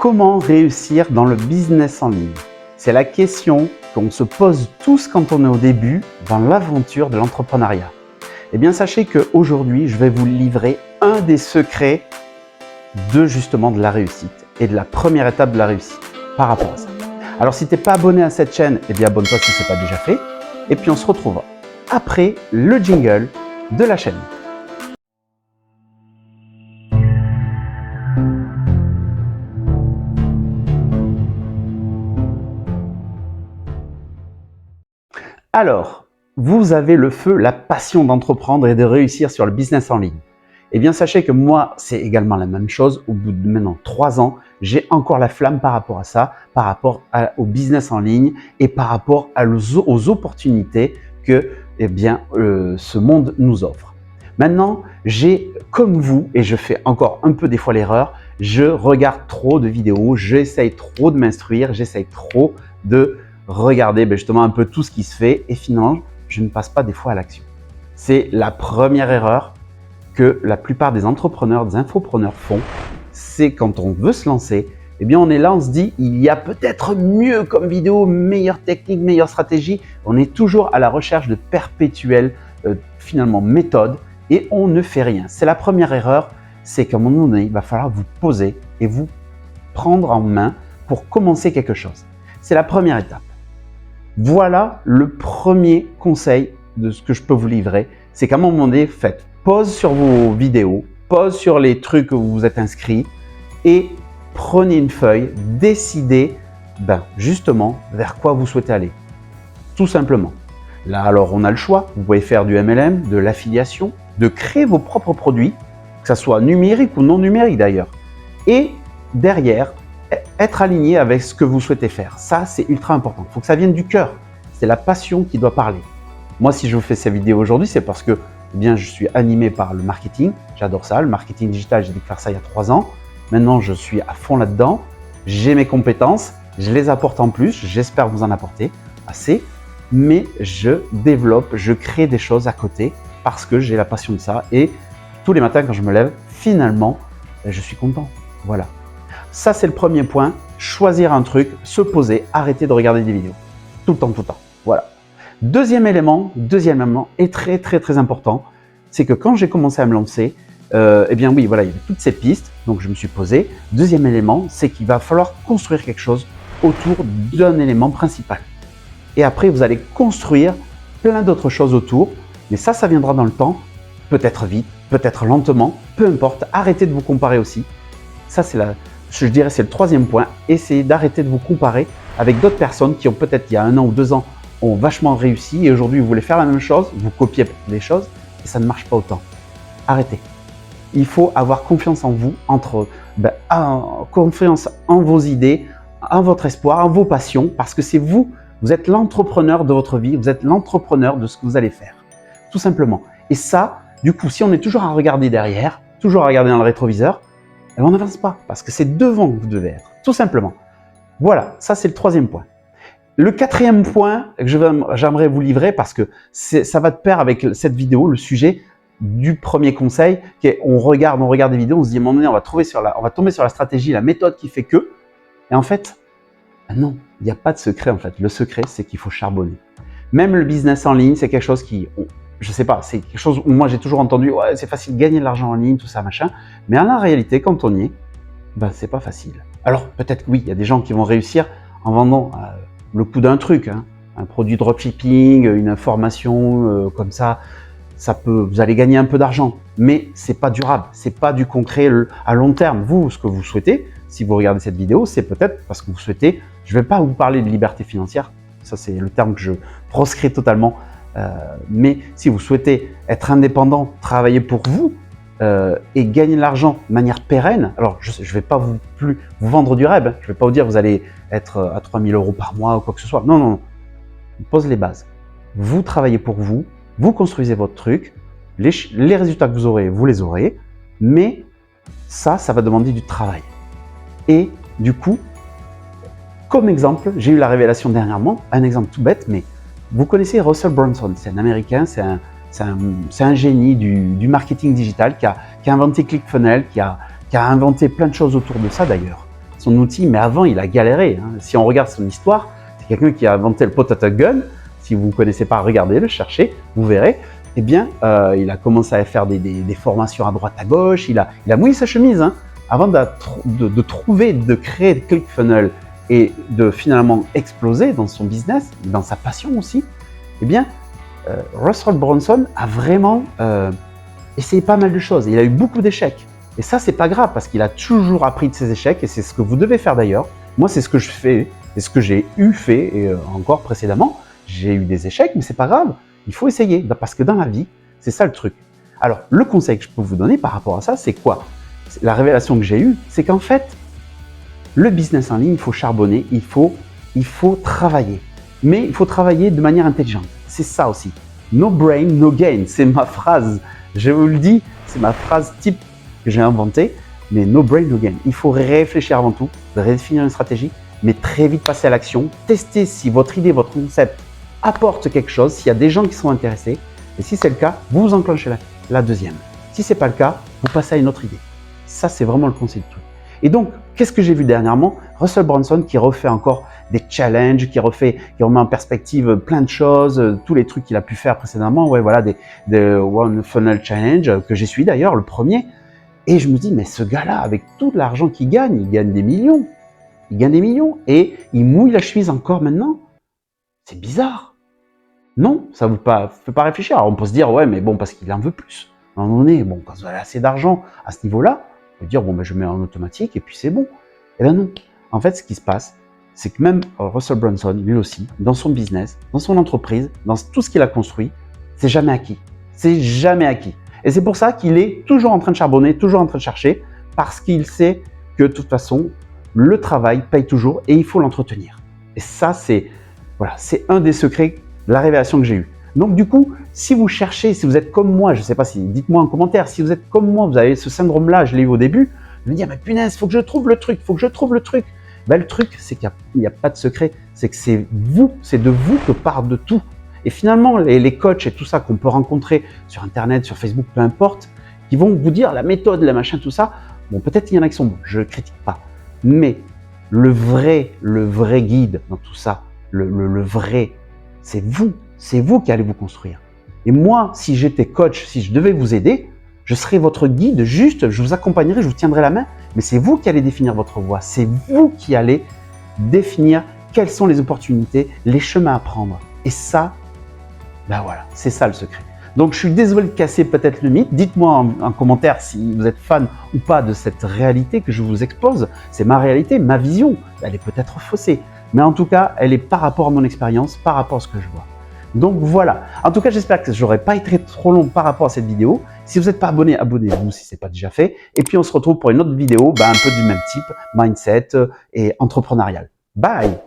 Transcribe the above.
Comment réussir dans le business en ligne? C'est la question qu'on se pose tous quand on est au début dans l'aventure de l'entrepreneuriat. Eh bien, sachez qu'aujourd'hui, je vais vous livrer un des secrets de la réussite et de la première étape de la réussite par rapport à ça. Alors, si tu n'es pas abonné à cette chaîne, eh bien, abonne-toi si ce n'est pas déjà fait. Et puis, on se retrouve après le jingle de la chaîne. Alors, vous avez le feu, la passion d'entreprendre et de réussir sur le business en ligne. Eh bien, sachez que moi, c'est également la même chose. Au bout de maintenant 3 ans, j'ai encore la flamme par rapport à ça, par rapport au business en ligne et par rapport aux opportunités que ce monde nous offre. Maintenant, j'ai, comme vous, et je fais encore un peu des fois l'erreur, je regarde trop de vidéos, j'essaye trop de m'instruire, j'essaye trop de regarder justement un peu tout ce qui se fait et finalement, je ne passe pas des fois à l'action. C'est la première erreur que la plupart des entrepreneurs, des infopreneurs font. C'est quand on veut se lancer, eh bien on est là, on se dit il y a peut-être mieux comme vidéo, meilleure technique, meilleure stratégie. On est toujours à la recherche de perpétuelles finalement méthodes et on ne fait rien. C'est la première erreur, c'est qu'à un moment donné, il va falloir vous poser et vous prendre en main pour commencer quelque chose. C'est la première étape. Voilà le premier conseil de ce que je peux vous livrer, c'est qu'à un moment donné, faites pause sur vos vidéos, pause sur les trucs où vous vous êtes inscrit et prenez une feuille, décidez justement vers quoi vous souhaitez aller, tout simplement. Là, alors on a le choix, vous pouvez faire du MLM, de l'affiliation, de créer vos propres produits, que ce soit numérique ou non numérique d'ailleurs, et derrière, être aligné avec ce que vous souhaitez faire. Ça, c'est ultra important. Il faut que ça vienne du cœur. C'est la passion qui doit parler. Moi, si je vous fais ces vidéos aujourd'hui, c'est parce que je suis animé par le marketing. J'adore ça, le marketing digital. J'ai découvert ça il y a 3 ans. Maintenant, je suis à fond là-dedans. J'ai mes compétences. Je les apporte en plus. J'espère vous en apporter assez. Mais je développe, je crée des choses à côté parce que j'ai la passion de ça. Et tous les matins, quand je me lève, finalement, je suis content. Voilà. Ça, c'est le premier point, choisir un truc, se poser, arrêter de regarder des vidéos. Tout le temps. Voilà. Deuxième élément est très important, c'est que quand j'ai commencé à me lancer, il y avait toutes ces pistes, donc je me suis posé. Deuxième élément, c'est qu'il va falloir construire quelque chose autour d'un élément principal. Et après, vous allez construire plein d'autres choses autour, mais ça viendra dans le temps, peut-être vite, peut-être lentement, peu importe. Arrêtez de vous comparer aussi. Ça, je dirais c'est le troisième point, essayez d'arrêter de vous comparer avec d'autres personnes qui ont peut-être il y a 1 an ou 2 ans ont vachement réussi et aujourd'hui vous voulez faire la même chose, vous copiez des choses et ça ne marche pas autant. Arrêtez. Il faut avoir confiance en vous, confiance en vos idées, en votre espoir, en vos passions parce que c'est vous êtes l'entrepreneur de votre vie, vous êtes l'entrepreneur de ce que vous allez faire, tout simplement. Et ça, du coup, si on est toujours à regarder derrière, toujours à regarder dans le rétroviseur, on n'avance pas parce que c'est devant que vous devez être, tout simplement. Voilà, ça c'est le troisième point. Le quatrième point que j'aimerais vous livrer parce que ça va de pair avec cette vidéo, le sujet du premier conseil, qui est on regarde des vidéos, on se dit à un moment donné, on va tomber sur la stratégie, la méthode qui fait que, et en fait, non, il n'y a pas de secret en fait. Le secret, c'est qu'il faut charbonner. Même le business en ligne, c'est quelque chose qui, je sais pas, c'est quelque chose où moi j'ai toujours entendu, ouais, c'est facile de gagner de l'argent en ligne, tout ça, machin. Mais en réalité, quand on y est, c'est pas facile. Alors peut-être oui, il y a des gens qui vont réussir en vendant le coup d'un truc, un produit dropshipping, une formation comme ça, vous allez gagner un peu d'argent, mais c'est pas durable, c'est pas du concret à long terme. Vous, ce que vous souhaitez, si vous regardez cette vidéo, c'est peut-être parce que vous souhaitez. Je vais pas vous parler de liberté financière, ça c'est le terme que je proscris totalement. Mais si vous souhaitez être indépendant, travailler pour vous et gagner de l'argent de manière pérenne, alors je ne vais pas vous vendre du rêve, je ne vais pas vous dire vous allez être à 3 000 € par mois ou quoi que ce soit. Non. On pose les bases. Vous travaillez pour vous, vous construisez votre truc, les résultats que vous aurez, vous les aurez, mais ça va demander du travail. Et du coup, comme exemple, j'ai eu la révélation dernièrement, un exemple tout bête, mais vous connaissez Russell Brunson, c'est un Américain, c'est un génie du marketing digital qui a inventé ClickFunnels, qui a inventé plein de choses autour de ça d'ailleurs. son outil, mais avant, il a galéré. Hein. Si on regarde son histoire, c'est quelqu'un qui a inventé le potato gun. Si vous ne connaissez pas, regardez-le, cherchez, vous verrez. Eh bien, il a commencé à faire des formations à droite, à gauche. Il a mouillé sa chemise hein, avant de trouver, de créer ClickFunnels et de finalement exploser dans son business, dans sa passion aussi. Eh bien, Russell Brunson a vraiment essayé pas mal de choses. Il a eu beaucoup d'échecs. Et ça, c'est pas grave parce qu'il a toujours appris de ses échecs et c'est ce que vous devez faire d'ailleurs. Moi, c'est ce que je fais et ce que j'ai fait et encore précédemment. J'ai eu des échecs, mais c'est pas grave. Il faut essayer parce que dans la vie, c'est ça le truc. Alors, le conseil que je peux vous donner par rapport à ça, c'est quoi? La révélation que j'ai eue, c'est qu'en fait, le business en ligne, il faut charbonner, il faut travailler. Mais il faut travailler de manière intelligente. C'est ça aussi. No brain, no gain. C'est ma phrase. Je vous le dis, c'est ma phrase type que j'ai inventée. Mais no brain, no gain. Il faut réfléchir avant tout, définir une stratégie, mais très vite passer à l'action. Tester si votre idée, votre concept apporte quelque chose, s'il y a des gens qui sont intéressés. Et si c'est le cas, vous enclenchez la deuxième. Si ce n'est pas le cas, vous passez à une autre idée. Ça, c'est vraiment le conseil de tout. Et donc, qu'est-ce que j'ai vu dernièrement? Russell Brunson qui refait encore des challenges, qui remet en perspective plein de choses, tous les trucs qu'il a pu faire précédemment. Ouais, voilà, des One Funnel Challenge, que j'ai suivi d'ailleurs, le premier. Et je me dis, mais ce gars-là, avec tout l'argent qu'il gagne, il gagne des millions. Il gagne des millions et il mouille la chemise encore maintenant. C'est bizarre. Non, ça ne vous fait pas réfléchir. Alors on peut se dire, ouais, mais bon, parce qu'il en veut plus. À un moment donné, bon, quand vous avez assez d'argent à ce niveau-là, vous pouvez dire, bon, ben, je mets en automatique et puis c'est bon. Eh bien non. En fait, ce qui se passe, c'est que même Russell Brunson, lui aussi, dans son business, dans son entreprise, dans tout ce qu'il a construit, c'est jamais acquis. C'est jamais acquis. Et c'est pour ça qu'il est toujours en train de charbonner, toujours en train de chercher, parce qu'il sait que de toute façon, le travail paye toujours et il faut l'entretenir. Et ça, c'est voilà, c'est un des secrets de la révélation que j'ai eue. Donc du coup, si vous cherchez, si vous êtes comme moi, je ne sais pas si, dites-moi en commentaire, si vous êtes comme moi, vous avez ce syndrome-là, je l'ai eu au début, je me dis, ah, mais punaise, il faut que je trouve le truc, il faut que je trouve le truc. Ben, le truc, c'est qu'il n'y a pas de secret, c'est que c'est vous, c'est de vous que part de tout. Et finalement, les coachs et tout ça qu'on peut rencontrer sur Internet, sur Facebook, peu importe, qui vont vous dire la méthode, la machin, tout ça, bon, peut-être qu'il y en a qui sont bons, je ne critique pas. Mais le vrai guide dans tout ça, le vrai, c'est vous qui allez vous construire. Et moi, si j'étais coach, si je devais vous aider, je serais votre guide, juste, je vous accompagnerai, je vous tiendrai la main, mais c'est vous qui allez définir votre voie, c'est vous qui allez définir quelles sont les opportunités, les chemins à prendre. Et ça, ben voilà, c'est ça le secret. Donc je suis désolé de casser peut-être le mythe, dites-moi en commentaire si vous êtes fan ou pas de cette réalité que je vous expose, c'est ma réalité, ma vision, elle est peut-être faussée, mais en tout cas, elle est par rapport à mon expérience, par rapport à ce que je vois. Donc voilà, en tout cas j'espère que je n'aurai pas été trop long par rapport à cette vidéo. Si vous n'êtes pas abonné, abonnez-vous si ce n'est pas déjà fait. Et puis on se retrouve pour une autre vidéo, un peu du même type, mindset et entrepreneurial. Bye!